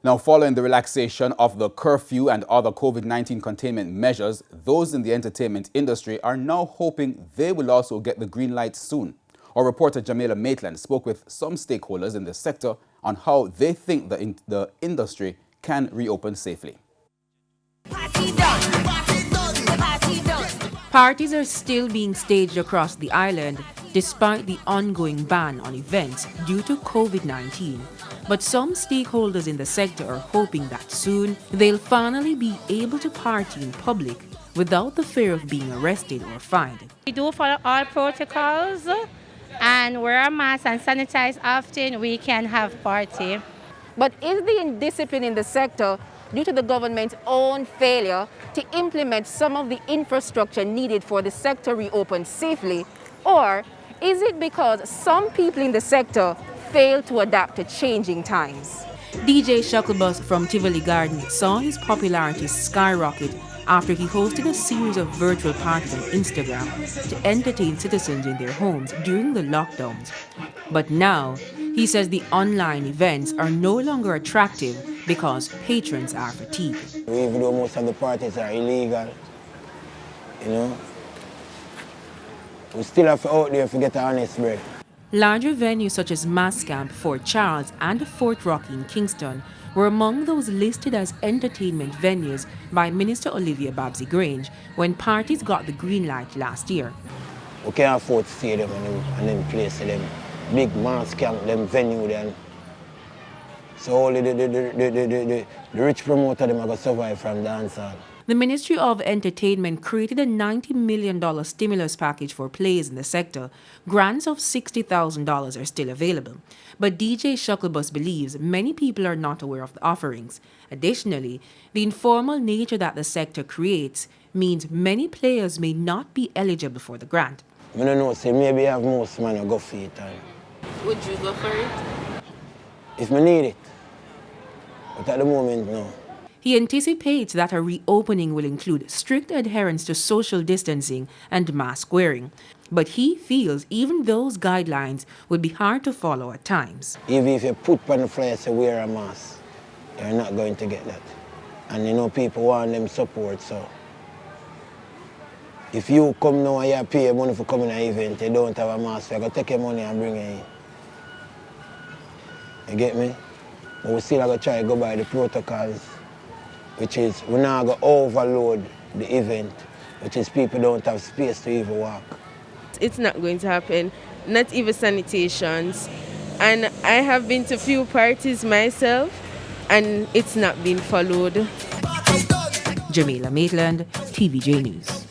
Now, following the relaxation of the curfew and other COVID-19 containment measures, those in the entertainment industry are now hoping they will also get the green light soon. Our reporter Jamaica Maitland spoke with some stakeholders in the sector on how they think the industry can reopen safely. Parties are still being staged across the island despite the ongoing ban on events due to COVID-19. But some stakeholders in the sector are hoping that soon they'll finally be able to party in public without the fear of being arrested or fined. We do follow all protocols and wear a mask and sanitize often. We can have party. But is the indiscipline in the sector due to the government's own failure to implement some of the infrastructure needed for the sector reopen safely? Or is it because some people in the sector fail to adapt to changing times? DJ Shuttlebus from Tivoli Gardens saw his popularity skyrocket after he hosted a series of virtual parties on Instagram to entertain citizens in their homes during the lockdowns. But now, he says the online events are no longer attractive because patrons are fatigued. Even though most of the parties are illegal, we still have to out there to get honest bread. Larger venues such as Mascamp, Fort Charles and Fort Rocky in Kingston were among those listed as entertainment venues by Minister Olivia Babsy Grange when parties got the green light last year. We can't afford stadium and then place them big Mascamp, them venue then. So only the rich promoter them are going to survive from dancehall. The Ministry of Entertainment created a $90 million stimulus package for players in the sector. Grants of $60,000 are still available. But DJ Shuttlebus believes many people are not aware of the offerings. Additionally, the informal nature that the sector creates means many players may not be eligible for the grant. I don't know, say maybe have most money go for it. Would you go for it? If I need it. But at the moment, no. He anticipates that a reopening will include strict adherence to social distancing and mask wearing. But he feels even those guidelines would be hard to follow at times. Even if you put on the flyer say wear a mask, you're not going to get that. And people want them support, so. If you come now and you pay money for coming to an event, you don't have a mask, you're going to take your money and bring it in. You get me? But we still have to try to go by the protocols, which is we're not going to overload the event, which is people don't have space to even walk. It's not going to happen, not even sanitations. And I have been to few parties myself, and it's not been followed. Jamaica Maitland, TVJ News.